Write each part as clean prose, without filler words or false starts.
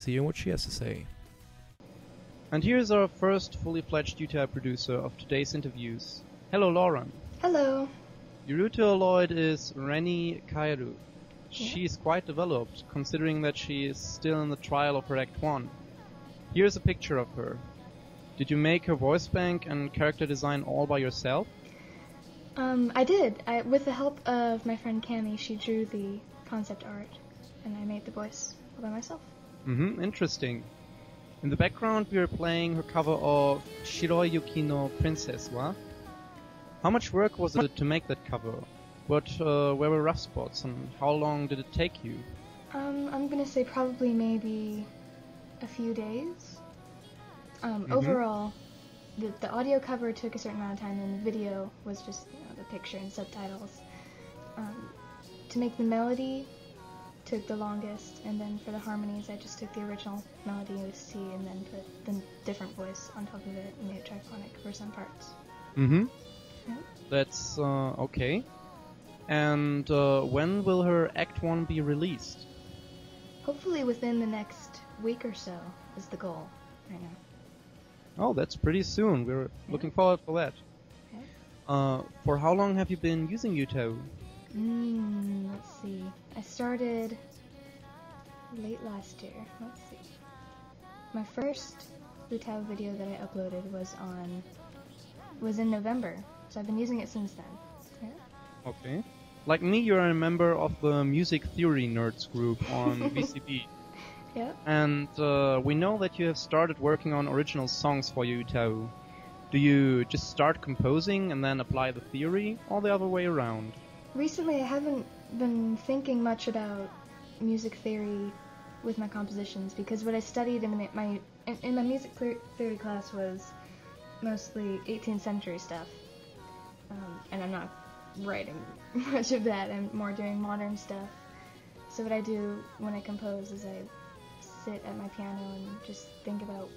See what she has to say. And here's our first fully fledged UTAU producer of today's interviews. Hello, Lauren. Hello. Your Vocaloid is Rennie Kairu. She's quite developed, considering that she is still in the trial of her Act 1. Here's a picture of her. Did you make her voice bank and character design all by yourself? I did. With the help of my friend Cami, she drew the concept art, and I made the voice all by myself. Interesting. In the background we are playing her cover of Shiroi Yuki no Princess wa? How much work was it to make that cover? What were rough spots and how long did it take you? I'm gonna say probably maybe a few days. Overall, the audio cover took a certain amount of time, and the video was just the picture and subtitles. To make the melody took the longest, and then for the harmonies I just took the original melody with C and then put the different voice on top of it and made it triphonic for some parts. Yeah. That's okay. And when will her Act 1 be released? Hopefully within the next week or so is the goal right now. Oh, that's pretty soon. We're looking forward for that. Okay. For how long have you been using UTAU? Let's see. I started late last year. Let's see. My first UTAU video that I uploaded was in November, so I've been using it since then. Yeah. Okay. Like me, you're a member of the Music Theory Nerds group on VCB. Yep. And we know that you have started working on original songs for UTAU. Do you just start composing and then apply the theory, or the other way around? Recently I haven't been thinking much about music theory with my compositions, because what I studied in my music theory class was mostly 18th century stuff. And I'm not writing much of that, I'm more doing modern stuff. So what I do when I compose is I sit at my piano and just think about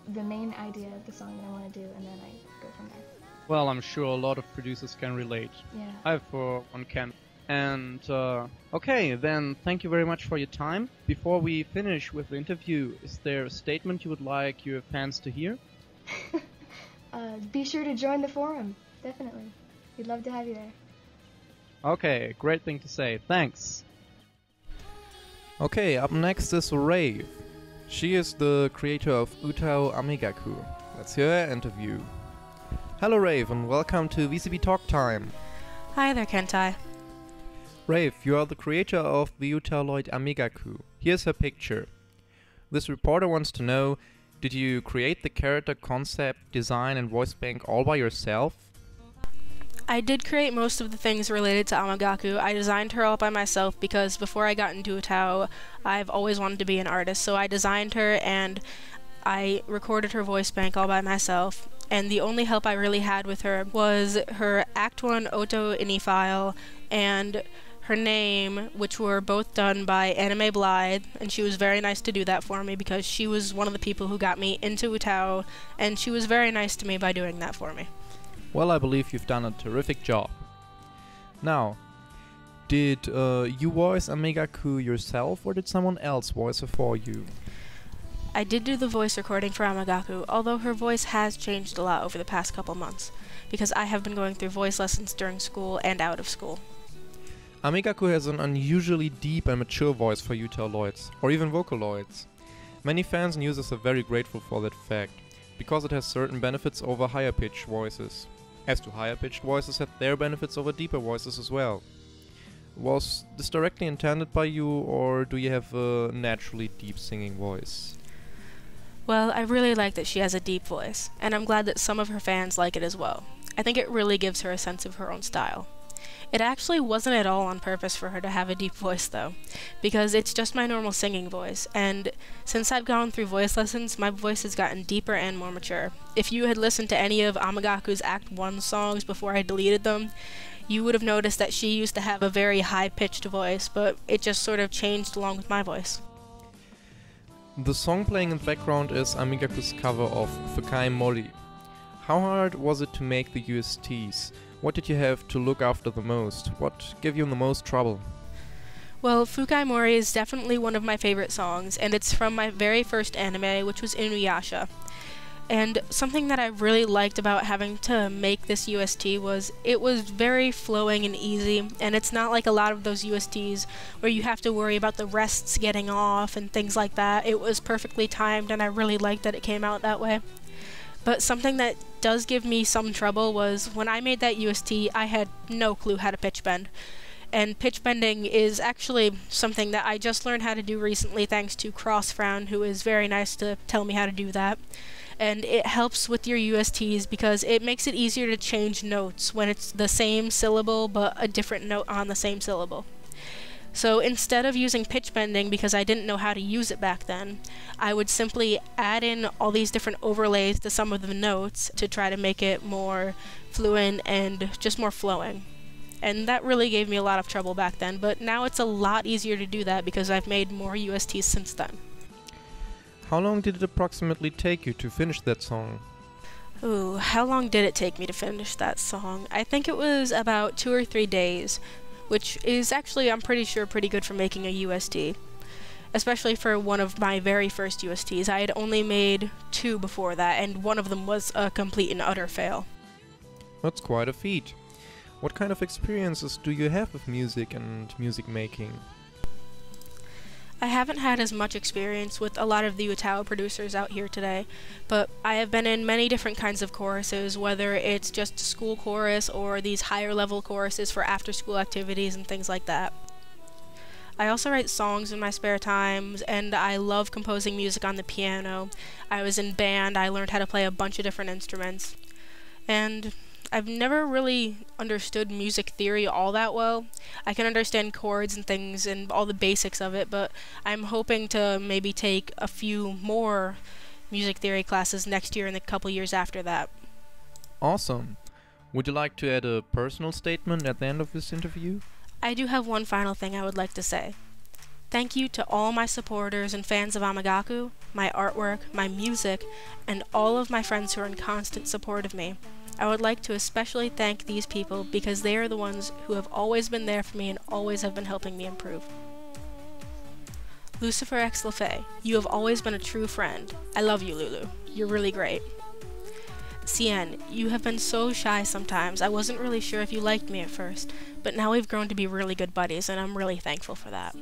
the main idea of the song that I want to do, and then I go from there. Well, I'm sure a lot of producers can relate. Yeah. I, for one, can. And, okay, then thank you very much for your time. Before we finish with the interview, is there a statement you would like your fans to hear? Be sure to join the forum, definitely. We'd love to have you there. Okay, great thing to say. Thanks. Okay, up next is Rave. She is the creator of UTAU Amigaku. Let's hear her interview. Hello Rave, and welcome to VCB Talk Time. Hi there, Kentai. Rave, you are the creator of the Vocaloid Amigaku. Here's her picture. This reporter wants to know, did you create the character concept, design and voice bank all by yourself? I did create most of the things related to Amigaku. I designed her all by myself because before I got into UTAU, I've always wanted to be an artist. So I designed her and I recorded her voice bank all by myself. And the only help I really had with her was her Act 1 Oto Ini file and her name, which were both done by Anime Blythe, and she was very nice to do that for me because she was one of the people who got me into UTAU, and she was very nice to me by doing that for me. Well, I believe you've done a terrific job. Now, did you voice Amigaku yourself, or did someone else voice her for you? I did do the voice recording for Amigaku, although her voice has changed a lot over the past couple months, because I have been going through voice lessons during school and out of school. Amigaku has an unusually deep and mature voice for Utaloids, or even Vocaloids. Many fans and users are very grateful for that fact, because it has certain benefits over higher-pitched voices. As to higher-pitched voices have their benefits over deeper voices as well. Was this directly intended by you, or do you have a naturally deep singing voice? Well, I really like that she has a deep voice, and I'm glad that some of her fans like it as well. I think it really gives her a sense of her own style. It actually wasn't at all on purpose for her to have a deep voice though, because it's just my normal singing voice, and since I've gone through voice lessons, my voice has gotten deeper and more mature. If you had listened to any of Amigaku's Act 1 songs before I deleted them, you would have noticed that she used to have a very high-pitched voice, but it just sort of changed along with my voice. The song playing in the background is Amigaku's cover of Fukai Mori. How hard was it to make the USTs? What did you have to look after the most? What gave you the most trouble? Well, Fukai Mori is definitely one of my favorite songs, and it's from my very first anime, which was Inuyasha. And something that I really liked about having to make this UST was it was very flowing and easy, and it's not like a lot of those USTs where you have to worry about the rests getting off and things like that. It was perfectly timed, and I really liked that it came out that way. But something that does give me some trouble was when I made that UST, I had no clue how to pitch bend. And pitch bending is actually something that I just learned how to do recently thanks to Crossfrown, who is very nice to tell me how to do that. And it helps with your USTs because it makes it easier to change notes when it's the same syllable but a different note on the same syllable. So instead of using pitch bending because I didn't know how to use it back then, I would simply add in all these different overlays to some of the notes to try to make it more fluent and just more flowing. And that really gave me a lot of trouble back then, but now it's a lot easier to do that because I've made more USTs since then. How long did it approximately take you to finish that song? Ooh, how long did it take me to finish that song? I think it was about 2 or 3 days, which is actually, I'm pretty sure, pretty good for making a UST. Especially for one of my very first USTs. I had only made 2 before that, and one of them was a complete and utter fail. That's quite a feat. What kind of experiences do you have with music and music making? I haven't had as much experience with a lot of the UTAU producers out here today, but I have been in many different kinds of choruses, whether it's just a school chorus or these higher level choruses for after school activities and things like that. I also write songs in my spare times, and I love composing music on the piano. I was in band, I learned how to play a bunch of different instruments, and I've never really understood music theory all that well. I can understand chords and things and all the basics of it, but I'm hoping to maybe take a few more music theory classes next year and the couple years after that. Awesome. Would you like to add a personal statement at the end of this interview? I do have one final thing I would like to say. Thank you to all my supporters and fans of Amagaku, my artwork, my music, and all of my friends who are in constant support of me. I would like to especially thank these people because they are the ones who have always been there for me and always have been helping me improve. Lucifer X Lefay, you have always been a true friend. I love you, Lulu. You're really great. Cien, you have been so shy sometimes. I wasn't really sure if you liked me at first, but now we've grown to be really good buddies, and I'm really thankful for that.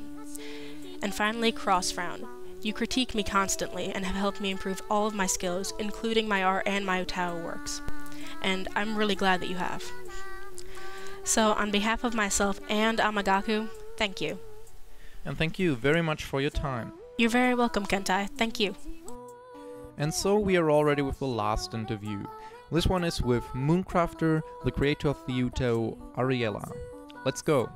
And finally, Crossfrown. You critique me constantly and have helped me improve all of my skills, including my art and my UTAU works. And I'm really glad that you have. So, on behalf of myself and Amagaku, thank you. And thank you very much for your time. You're very welcome, Kentai. Thank you. And so we are already with the last interview. This one is with Mooncrafter, the creator of the UTAU, Ariella. Let's go.